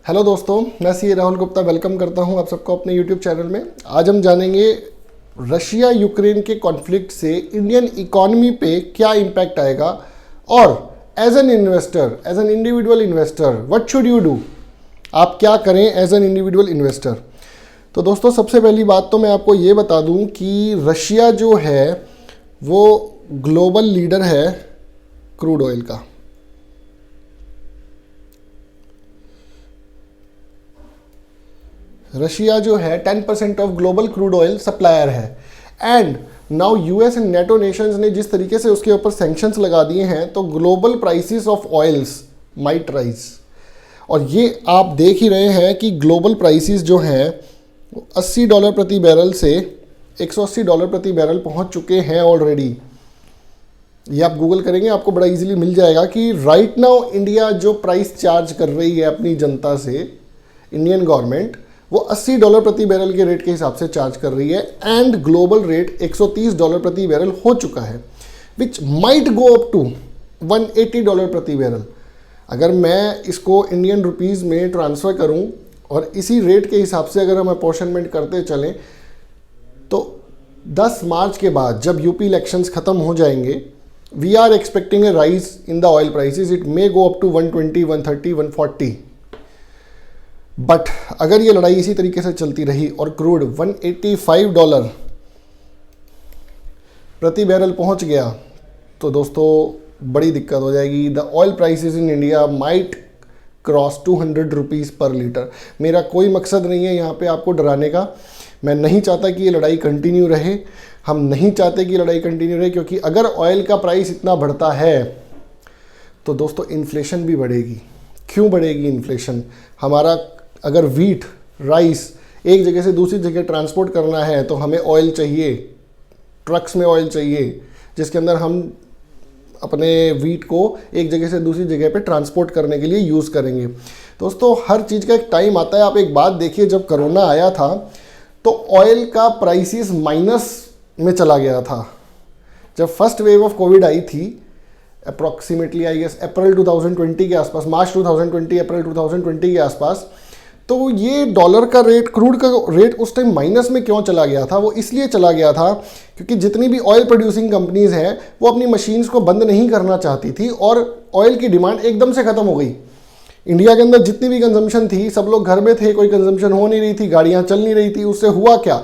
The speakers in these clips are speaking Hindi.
हेलो दोस्तों, मैं सी राहुल गुप्ता वेलकम करता हूं आप सबको अपने यूट्यूब चैनल में। आज हम जानेंगे रशिया यूक्रेन के कॉन्फ्लिक्ट से इंडियन इकॉनमी पे क्या इम्पैक्ट आएगा और as an investor, as an individual investor what should you do. आप क्या करें एज एन इंडिविजुअल इन्वेस्टर। तो दोस्तों, सबसे पहली बात तो मैं आपको ये बता दूं कि रशिया जो है वो ग्लोबल लीडर है क्रूड ऑयल का। रशिया जो है 10% of global crude oil supplier है। And now US and NATO nations ने जिस तरीके से उसके ऊपर सैंक्शंस लगा दिए हैं तो global prices of oils might rise. और ये आप देख ही रहे हैं कि ग्लोबल प्राइसेस जो हैं $80 प्रति बैरल से $180 प्रति बैरल पहुंच चुके हैं ऑलरेडी। ये आप गूगल करेंगे आपको बड़ा इजीली मिल जाएगा कि राइट नाउ इंडिया जो प्राइस चार्ज कर रही है अपनी जनता से, इंडियन गवर्नमेंट वो $80 प्रति बैरल के रेट के हिसाब से चार्ज कर रही है। एंड ग्लोबल रेट $130 प्रति बैरल हो चुका है, which might go up to $180 प्रति बैरल। अगर मैं इसको इंडियन रुपीज़ में ट्रांसफ़र करूं और इसी रेट के हिसाब से अगर हम अपॉर्शनमेंट करते चलें तो 10 मार्च के बाद जब यूपी इलेक्शंस ख़त्म हो जाएंगे, we are expecting a rise in the oil prices. It may go up to 120, 130, 140। But अगर ये लड़ाई इसी तरीके से चलती रही और क्रूड $185 प्रति बैरल पहुंच गया तो दोस्तों बड़ी दिक्कत हो जाएगी। The oil prices in India might cross 200 rupees पर लीटर। मेरा कोई मकसद नहीं है यहाँ पे आपको डराने का। मैं नहीं चाहता कि ये लड़ाई कंटिन्यू रहे। हम नहीं चाहते कि लड़ाई कंटिन्यू रहे, क्योंकि अगर ऑयल का प्राइस इतना बढ़ता है तो दोस्तों इन्फ्लेशन भी बढ़ेगी। क्यों बढ़ेगी इन्फ्लेशन? हमारा अगर वीट, राइस एक जगह से दूसरी जगह ट्रांसपोर्ट करना है तो हमें ऑयल चाहिए, ट्रक्स में ऑयल चाहिए जिसके अंदर हम अपने वीट को एक जगह से दूसरी जगह पे ट्रांसपोर्ट करने के लिए यूज़ करेंगे। दोस्तों हर चीज़ का एक टाइम आता है। आप एक बात देखिए, जब कोरोना आया था तो ऑयल का प्राइसेस माइनस में चला गया था। जब फर्स्ट वेव ऑफ कोविड आई थी अप्रॉक्सीमेटली आई गेस अप्रैल 2020 के आसपास, मार्च 2020 अप्रैल 2020 के आसपास, तो ये डॉलर का रेट, क्रूड का रेट उस टाइम माइनस में क्यों चला गया था? वो इसलिए चला गया था क्योंकि जितनी भी ऑयल प्रोड्यूसिंग कंपनीज हैं वो अपनी मशीन्स को बंद नहीं करना चाहती थी और ऑयल की डिमांड एकदम से ख़त्म हो गई। इंडिया के अंदर जितनी भी कंजम्पशन थी, सब लोग घर में थे, कोई कंजम्पशन हो नहीं रही थी, गाड़ियाँ चल नहीं रही थी। उससे हुआ क्या?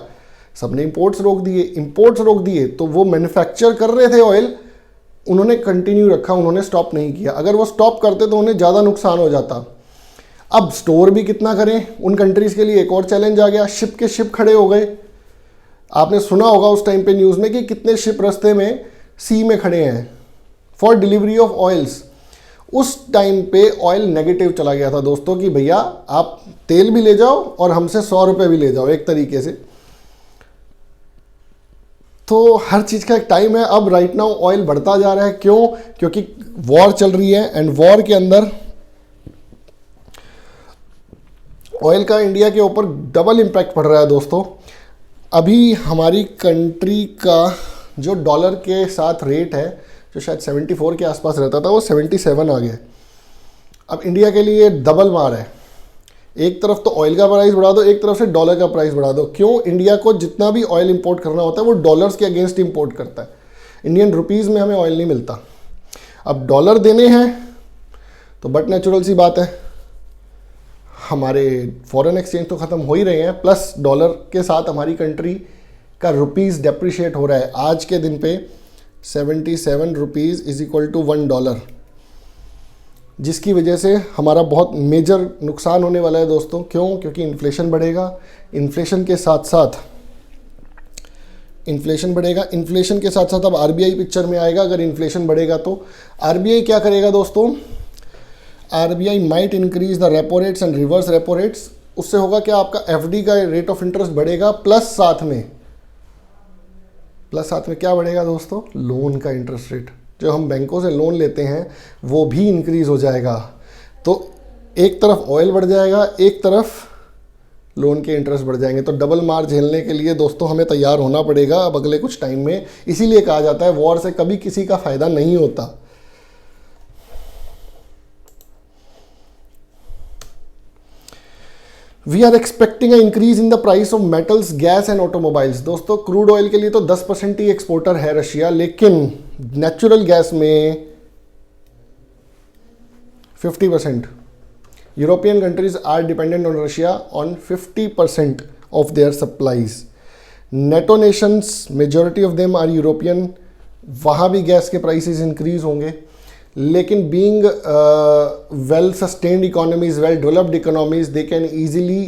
सबने इम्पोर्ट्स रोक दिए। इम्पोर्ट्स रोक दिए तो वो मैन्युफैक्चर कर रहे थे ऑयल, उन्होंने कंटिन्यू रखा, उन्होंने स्टॉप नहीं किया। अगर वो स्टॉप करते तो उन्हें ज़्यादा नुकसान हो जाता। अब स्टोर भी कितना करें? उन कंट्रीज़ के लिए एक और चैलेंज आ गया, शिप के शिप खड़े हो गए। आपने सुना होगा उस टाइम पे न्यूज़ में कि कितने शिप रास्ते में सी में खड़े हैं फॉर डिलीवरी ऑफ ऑयल्स। उस टाइम पे ऑयल नेगेटिव चला गया था दोस्तों कि भैया आप तेल भी ले जाओ और हमसे $100 भी ले जाओ एक तरीके से। तो हर चीज़ का एक टाइम है। अब राइट नाउ ऑयल बढ़ता जा रहा है। क्यों? क्योंकि वॉर चल रही है एंड वॉर के अंदर ऑयल का इंडिया के ऊपर डबल इम्पैक्ट पड़ रहा है दोस्तों। अभी हमारी कंट्री का जो डॉलर के साथ रेट है, जो शायद 74 के आसपास रहता था, वो 77 आ गया। अब इंडिया के लिए डबल मार है। एक तरफ तो ऑयल का प्राइस बढ़ा दो, एक तरफ से डॉलर का प्राइस बढ़ा दो। क्यों? इंडिया को जितना भी ऑयल इंपोर्ट करना होता है वो डॉलर्स के अगेंस्ट इंपोर्ट करता है। इंडियन रुपीज़ में हमें ऑयल नहीं मिलता। अब डॉलर देने हैं तो बट नेचुरल सी बात है, हमारे फॉरेन एक्सचेंज तो ख़त्म हो ही रहे हैं, प्लस डॉलर के साथ हमारी कंट्री का रुपीज़ डेप्रिशिएट हो रहा है। आज के दिन पे 77 रुपीज़ इज इक्वल टू $1, जिसकी वजह से हमारा बहुत मेजर नुकसान होने वाला है दोस्तों। क्यों? क्योंकि इन्फ्लेशन बढ़ेगा। इन्फ्लेशन के साथ साथ इन्फ्लेशन बढ़ेगा। इन्फ्लेशन के साथ साथ अब आरबीआई पिक्चर में आएगा। अगर इन्फ्लेशन बढ़ेगा तो आरबीआई क्या करेगा दोस्तों? RBI might increase the repo rates and reverse repo rates. उससे होगा क्या? आपका एफडी का रेट ऑफ इंटरेस्ट बढ़ेगा, प्लस साथ में क्या बढ़ेगा दोस्तों? लोन का इंटरेस्ट रेट। जो हम बैंकों से लोन लेते हैं वो भी इंक्रीज हो जाएगा। तो एक तरफ ऑयल बढ़ जाएगा, एक तरफ लोन के इंटरेस्ट बढ़ जाएंगे। तो डबल मार झेलने के लिए दोस्तों हमें तैयार होना पड़ेगा अब अगले कुछ टाइम में। इसीलिए कहा जाता है वॉर से कभी किसी का फ़ायदा नहीं होता। We are expecting increase in the price of metals, gas and automobiles. दोस्तों क्रूड ऑयल के लिए तो 10% ही एक्सपोर्टर है रशिया, लेकिन नेचुरल गैस में 50%। European countries are dependent on Russia on 50% of their supplies. NATO nations, majority of them are European, वहाँ भी गैस के प्राइसेस इंक्रीज होंगे, लेकिन being well sustained economies, well developed economies, they can easily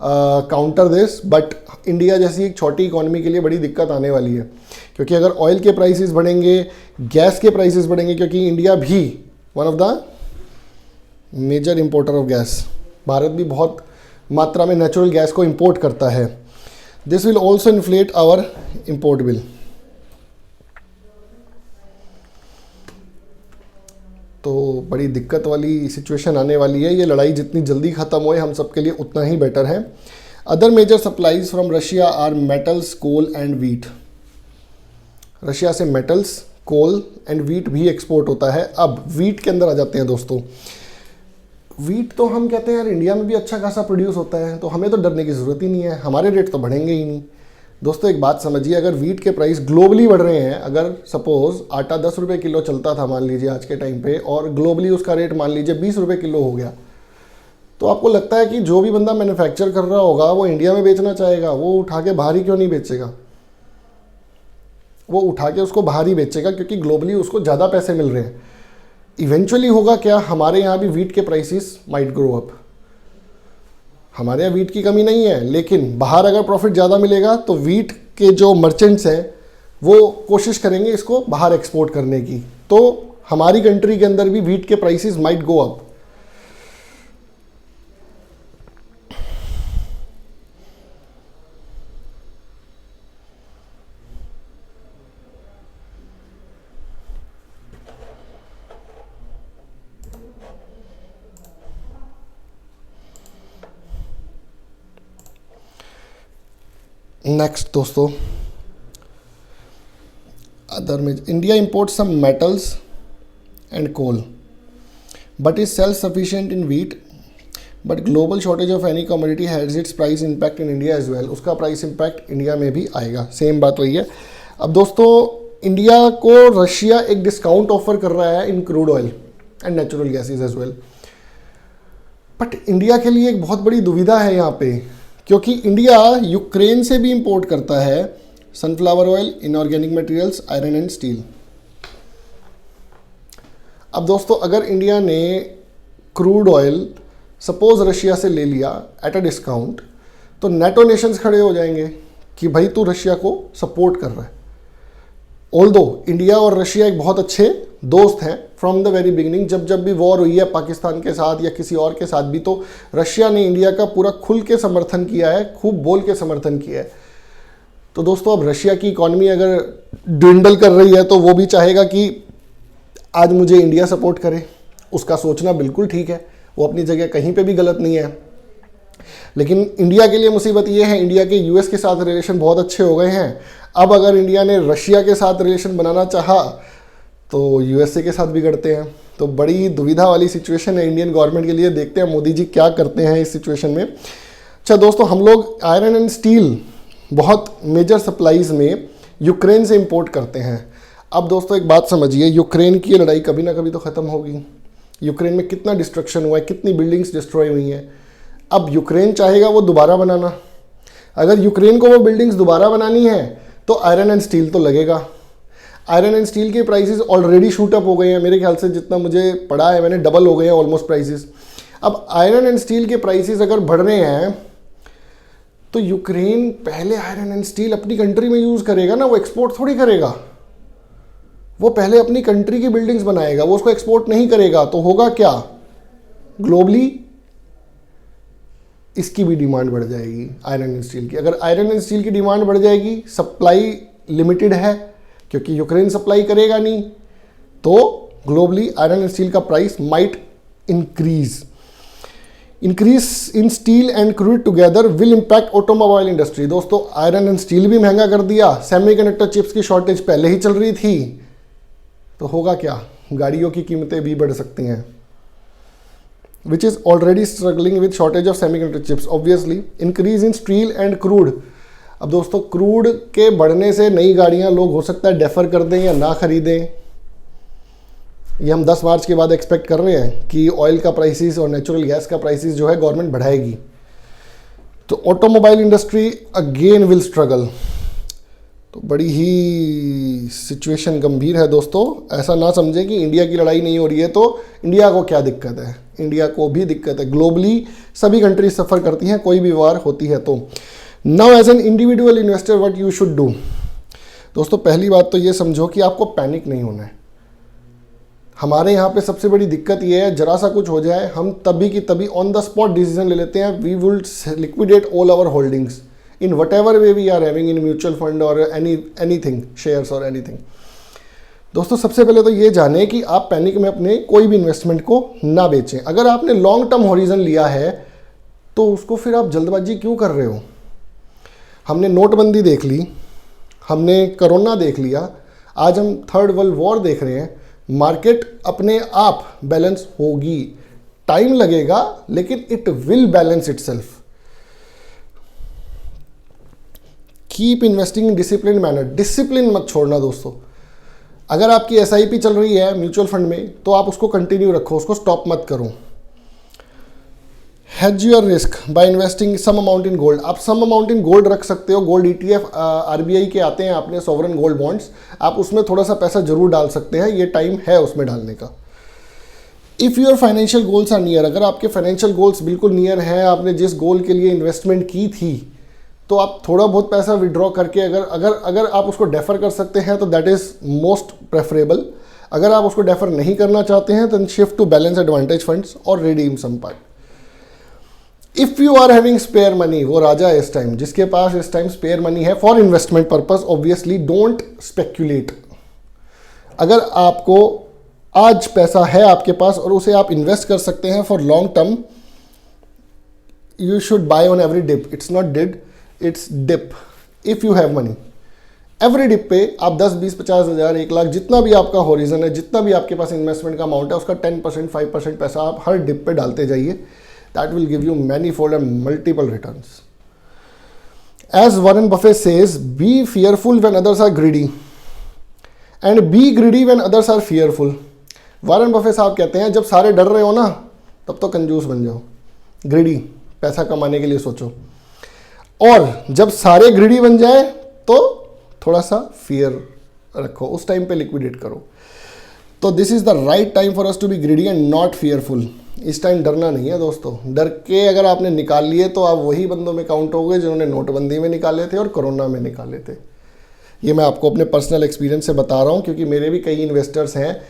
counter this. But India जैसी एक छोटी इकोनॉमी के लिए बड़ी दिक्कत आने वाली है, क्योंकि अगर ऑयल के प्राइसेस बढ़ेंगे, गैस के प्राइसेस बढ़ेंगे, क्योंकि इंडिया भी one of the major importer of gas, Bharat भी बहुत मात्रा में नेचुरल गैस को इंपोर्ट करता है। This will also inflate our import bill. तो बड़ी दिक्कत वाली सिचुएशन आने वाली है। ये लड़ाई जितनी जल्दी ख़त्म होए हम सबके लिए उतना ही बेटर है। Other major supplies from Russia are metals, coal and wheat. Russia से मेटल्स, कोल एंड वीट भी एक्सपोर्ट होता है। अब वीट के अंदर आ जाते हैं दोस्तों। वीट तो हम कहते हैं यार इंडिया में भी अच्छा खासा प्रोड्यूस होता है, तो हमें तो डरने की ज़रूरत ही नहीं है, हमारे रेट तो बढ़ेंगे ही नहीं। दोस्तों एक बात समझिए, अगर वीट के प्राइस ग्लोबली बढ़ रहे हैं, अगर सपोज आटा 10 रुपये किलो चलता था मान लीजिए आज के टाइम पे, और ग्लोबली उसका रेट मान लीजिए 20 रुपये किलो हो गया, तो आपको लगता है कि जो भी बंदा मैन्युफैक्चर कर रहा होगा वो इंडिया में बेचना चाहेगा, वो उठा के बाहर ही क्यों नहीं बेचेगा? वो उठा के उसको बाहर ही बेचेगा, क्योंकि ग्लोबली उसको ज़्यादा पैसे मिल रहे हैं। इवेंचुअली होगा क्या, हमारे यहाँ भी वीट के प्राइसेस माइट ग्रो अप। हमारे यहाँ वीट की कमी नहीं है, लेकिन बाहर अगर प्रॉफिट ज़्यादा मिलेगा तो वीट के जो मर्चेंट्स हैं वो कोशिश करेंगे इसको बाहर एक्सपोर्ट करने की, तो हमारी कंट्री के अंदर भी वीट के prices might go up. Next दोस्तों, अदर में India imports some metals and coal but is self sufficient in wheat, but global shortage of any commodity has its price impact in India as well. उसका प्राइस इम्पैक्ट इंडिया में भी आएगा, सेम बात वही है। अब दोस्तों इंडिया को रशिया एक डिस्काउंट ऑफर कर रहा है in crude oil and natural gases as well, but India के लिए एक बहुत बड़ी दुविधा है यहाँ पे, क्योंकि इंडिया यूक्रेन से भी इंपोर्ट करता है sunflower oil, inorganic materials, iron and steel. अब दोस्तों अगर इंडिया ने क्रूड ऑयल सपोज रशिया से ले लिया एट अ डिस्काउंट, तो नेटो नेशंस खड़े हो जाएंगे कि भाई तू रशिया को सपोर्ट कर रहा है। ऑल्दो इंडिया और रशिया एक बहुत अच्छे दोस्त हैं फ्रॉम द वेरी बिगिनिंग, जब भी वॉर हुई है पाकिस्तान के साथ या किसी और के साथ भी, तो रशिया ने इंडिया का पूरा खुल के समर्थन किया है, खूब बोल के समर्थन किया है। तो दोस्तों अब रशिया की इकॉनमी अगर ड्विंडल कर रही है तो वो भी चाहेगा कि आज मुझे इंडिया सपोर्ट करे। उसका सोचना बिल्कुल ठीक है, वो अपनी जगह कहीं पे भी गलत नहीं है। लेकिन इंडिया के लिए मुसीबत ये है, इंडिया के यूएस के साथ रिलेशन बहुत अच्छे हो गए हैं। अब अगर इंडिया ने रशिया के साथ रिलेशन बनाना चाहा तो यूएसए के साथ बिगड़ते हैं। तो बड़ी दुविधा वाली सिचुएशन है इंडियन गवर्नमेंट के लिए। देखते हैं मोदी जी क्या करते हैं इस सिचुएशन में। अच्छा दोस्तों, हम लोग आयरन एंड स्टील बहुत मेजर सप्लाईज में यूक्रेन से इंपोर्ट करते हैं। अब दोस्तों एक बात समझिए, यूक्रेन की लड़ाई कभी ना कभी तो ख़त्म होगी। यूक्रेन में कितना डिस्ट्रक्शन हुआ है, कितनी बिल्डिंग्स डिस्ट्रॉय हुई हैं। अब यूक्रेन चाहेगा वो दोबारा बनाना। अगर यूक्रेन को वो बिल्डिंग्स दोबारा बनानी है तो आयरन एंड स्टील तो लगेगा। आयरन एंड स्टील के प्राइसेस ऑलरेडी शूट अप हो गए हैं, मेरे ख्याल से जितना मुझे पड़ा है मैंने, डबल हो गए हैं ऑलमोस्ट प्राइसेस। अब आयरन एंड स्टील के प्राइसेस अगर बढ़ रहे हैं तो यूक्रेन पहले आयरन एंड स्टील अपनी कंट्री में यूज़ करेगा ना, वो एक्सपोर्ट थोड़ी करेगा। वो पहले अपनी कंट्री की बिल्डिंग्स बनाएगा, वो उसको एक्सपोर्ट नहीं करेगा। तो होगा क्या, ग्लोबली इसकी भी डिमांड बढ़ जाएगी आयरन एंड स्टील की। अगर आयरन एंड स्टील की डिमांड बढ़ जाएगी, सप्लाई लिमिटेड है क्योंकि यूक्रेन सप्लाई करेगा नहीं, तो ग्लोबली आयरन एंड स्टील का price might increase in steel and crude together will impact automobile industry. दोस्तों आयरन एंड स्टील भी महंगा कर दिया, सेमीकंडक्टर चिप्स की शॉर्टेज पहले ही चल रही थी, तो होगा क्या, गाड़ियों की कीमतें भी बढ़ सकती हैं। which is already struggling with shortage of semiconductor chips. Obviously, increase in steel and crude. अब दोस्तों क्रूड के बढ़ने से नई गाड़ियां लोग हो सकता है डेफर कर दें या ना खरीदें। ये हम 10 मार्च के बाद एक्सपेक्ट कर रहे हैं कि ऑयल का प्राइसेस और नेचुरल गैस का प्राइसेस जो है गवर्नमेंट बढ़ाएगी। तो automobile industry again will struggle. तो बड़ी ही सिचुएशन गंभीर है दोस्तों। ऐसा ना समझें कि इंडिया की लड़ाई नहीं हो रही है तो इंडिया को क्या दिक्कत है, इंडिया को भी दिक्कत है। ग्लोबली सभी कंट्रीज सफ़र करती हैं कोई भी वार होती है तो। Now as an individual investor what you should do. दोस्तों पहली बात तो ये समझो कि आपको पैनिक नहीं होना है। हमारे यहाँ पे सबसे बड़ी दिक्कत ये है, जरा सा कुछ हो जाए हम तभी की तभी ऑन द स्पॉट डिसीजन ले लेते हैं। We will liquidate all our holdings in whatever way we are having in mutual fund or anything, shares or anything। दोस्तों सबसे पहले तो ये जाने कि आप पैनिक में अपने कोई भी इन्वेस्टमेंट को ना बेचें। अगर आपने लॉन्ग टर्म होरिजन लिया है तो उसको फिर आप जल्दबाजी क्यों कर रहे हो। हमने नोटबंदी देख ली, हमने कोरोना देख लिया, आज हम थर्ड वर्ल्ड वॉर देख रहे हैं। मार्केट अपने आप बैलेंस होगी, टाइम लगेगा लेकिन it will balance itself. Keep investing in discipline manner. Discipline मत छोड़ना दोस्तों। अगर आपकी SIP चल रही है म्यूचुअल फंड में तो आप उसको कंटिन्यू रखो, उसको स्टॉप मत करो। Hedge your risk by investing some amount in gold. आप सम अमाउंट इन गोल्ड रख सकते हो। गोल्ड ETF RBI के आते हैं, आपने सॉवरन गोल्ड बॉन्ड्स, आप उसमें थोड़ा सा पैसा जरूर डाल सकते हैं, ये टाइम है उसमें डालने का। If your financial goals are near, अगर आपके फाइनेंशियल गोल्स बिल्कुल नियर हैं, आपने जिस गोल के लिए इन्वेस्टमेंट की थी, तो आप थोड़ा बहुत पैसा विड्रॉ करके अगर आप उसको डेफर कर सकते हैं तो दैट इज़ मोस्ट प्रेफरेबल। अगर आप उसको डेफर नहीं करना चाहते हैं तो shift to balance advantage funds और redeem some part. If you are having spare money, वो राजा है इस टाइम, जिसके पास इस टाइम स्पेयर मनी है for investment purpose, obviously don't speculate. अगर आपको आज पैसा है आपके पास और उसे आप इन्वेस्ट कर सकते हैं for long term, you should buy on every dip. It's not did, it's dip. If you have money, every dip पे आप 10, 20, 50 हज़ार, 1 लाख, जितना भी आपका होरिजन है, जितना भी आपके पास इन्वेस्टमेंट का अमाउंट है, उसका 10%, 5% पैसा आप हर डिप पे डालते जाइए। That will give you many fold and multiple returns. As Warren Buffett says, be fearful when others are greedy and be greedy when others are fearful. Warren Buffett साहब कहते हैं जब सारे डर रहे हो ना तब तो कंजूस बन जाओ, ग्रीडी, पैसा कमाने के लिए सोचो। और जब सारे ग्रीडी बन जाए तो थोड़ा सा फियर रखो, उस टाइम पे लिक्विडेट करो। तो this is the right time for us to be greedy and not fearful. इस टाइम डरना नहीं है दोस्तों। डर के अगर आपने निकाल लिए तो आप वही बंदों में काउंट हो गए जिन्होंने नोटबंदी में निकाले थे और कोरोना में निकाले थे। ये मैं आपको अपने पर्सनल एक्सपीरियंस से बता रहा हूँ, क्योंकि मेरे भी कई इन्वेस्टर्स हैं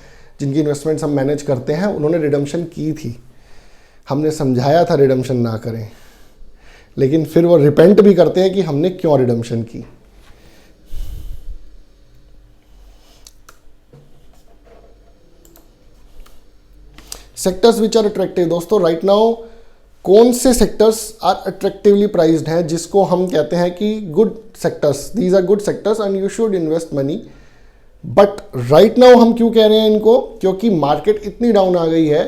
जिनकी इन्वेस्टमेंट्स हम मैनेज करते हैं, उन्होंने रिडम्पशन की थी। हमने समझाया था रिडम्पशन ना करें, लेकिन फिर वो रिपेंट भी करते हैं कि हमने क्यों रिडम्पशन की। Sectors which are attractive. दोस्तों राइट नाउ कौन से सेक्टर्स आर अट्रैक्टिवली प्राइस्ड हैं, जिसको हम कहते हैं कि good sectors, these are good sectors and you should invest money. But right now हम क्यों कह रहे हैं इनको, क्योंकि मार्केट इतनी डाउन आ गई है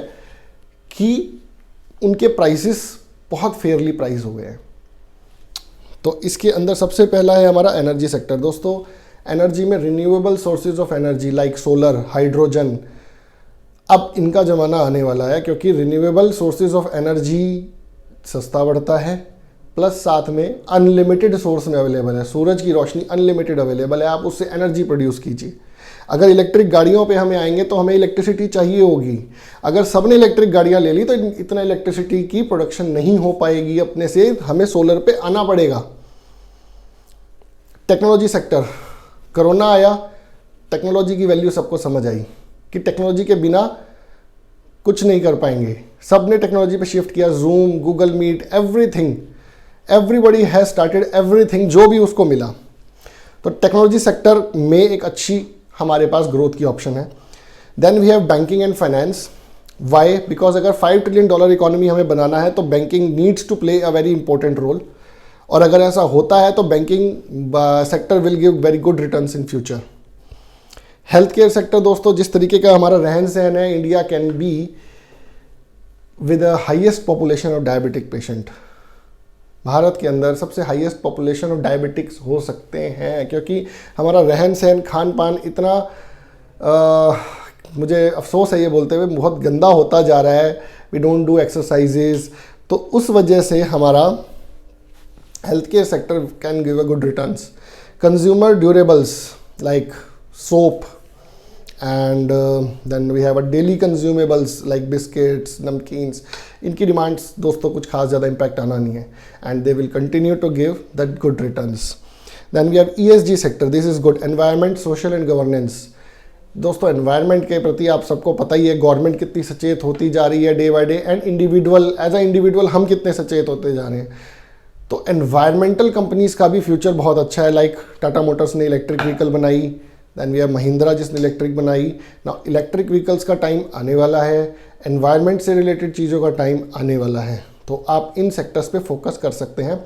कि उनके प्राइसेस बहुत फेयरली प्राइस हो गए हैं। तो इसके अंदर सबसे पहला है हमारा एनर्जी सेक्टर। दोस्तों एनर्जी में renewable sources of energy like solar, hydrogen, अब इनका ज़माना आने वाला है, क्योंकि रिन्यूएबल सोर्सेज ऑफ एनर्जी सस्ता पड़ता है, प्लस साथ में अनलिमिटेड सोर्स में अवेलेबल है। सूरज की रोशनी अनलिमिटेड अवेलेबल है, आप उससे एनर्जी प्रोड्यूस कीजिए। अगर इलेक्ट्रिक गाड़ियों पे हमें आएंगे तो हमें इलेक्ट्रिसिटी चाहिए होगी। अगर सबने इलेक्ट्रिक गाड़ियां ले ली तो इतना इलेक्ट्रिसिटी की प्रोडक्शन नहीं हो पाएगी अपने से, हमें सोलर पे आना पड़ेगा। टेक्नोलॉजी सेक्टर, कोरोना आया, टेक्नोलॉजी की वैल्यू सबको समझ आई कि टेक्नोलॉजी के बिना कुछ नहीं कर पाएंगे। सब ने टेक्नोलॉजी पे शिफ्ट किया, Zoom, Google Meet, everything, everybody has started everything, जो भी उसको मिला। तो टेक्नोलॉजी सेक्टर में एक अच्छी हमारे पास ग्रोथ की ऑप्शन है। Then we have banking and finance. Why? Because अगर $5 ट्रिलियन इकोनॉमी हमें बनाना है तो banking needs to play a very important role, और अगर ऐसा होता है तो banking sector will give very good returns in future. Health care sector, दोस्तों जिस तरीके का हमारा रहन सहन है, India can be with the highest population of diabetic patient. Bharat के अंदर सबसे हाईएस्ट पॉपुलेशन ऑफ डायबिटिक्स हो सकते हैं, क्योंकि हमारा रहन सहन खान पान इतना मुझे अफसोस है ये बोलते हुए बहुत गंदा होता जा रहा है। वी डोंट डू एक्सरसाइजेज, तो उस वजह से हमारा health care sector can give a good returns. Consumer durables like soap and then we have a daily consumables like biscuits, namkeens, इनकी डिमांड्स दोस्तों कुछ खास ज़्यादा इम्पैक्ट आना नहीं है, and they will continue to give that good returns. Then we have ESG sector, this is good, environment, social and governance। दोस्तों एनवायरनमेंट के प्रति आप सबको पता ही है गवर्नमेंट कितनी सचेत होती जा रही है day by day, and individual as a individual हम कितने सचेत होते जा रहे हैं। तो एनवायरमेंटल कंपनीज का भी फ्यूचर बहुत अच्छा है, लाइक टाटा मोटर्स ने इलेक्ट्रिक व्हीकल बनाई, दैन वी हैव महिंद्रा जिसने इलेक्ट्रिक बनाई। ना इलेक्ट्रिक व्हीकल्स का टाइम आने वाला है, एनवायरनमेंट से रिलेटेड चीज़ों का टाइम आने वाला है, तो आप इन सेक्टर्स पे फोकस कर सकते हैं।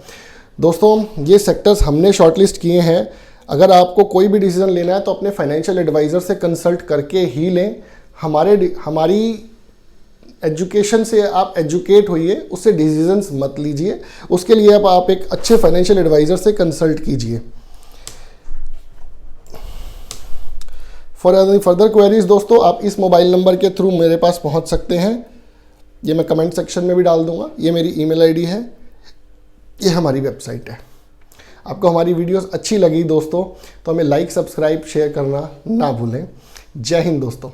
दोस्तों ये सेक्टर्स हमने शॉर्टलिस्ट किए हैं, अगर आपको कोई भी डिसीजन लेना है तो अपने फाइनेंशियल एडवाइज़र से कंसल्ट करके ही लें। हमारी एजुकेशन से आप एजुकेट होइए, उससे डिसीजंस मत लीजिए, उसके लिए आप एक अच्छे फाइनेंशियल एडवाइज़र से कंसल्ट कीजिए। फॉर फर्दर क्वेरीज दोस्तों आप इस मोबाइल नंबर के थ्रू मेरे पास पहुंच सकते हैं, ये मैं कमेंट सेक्शन में भी डाल दूंगा, ये मेरी ईमेल आईडी है, ये हमारी वेबसाइट है। आपको हमारी वीडियोस अच्छी लगी दोस्तों तो हमें लाइक, सब्सक्राइब, शेयर करना ना भूलें। जय हिंद दोस्तों।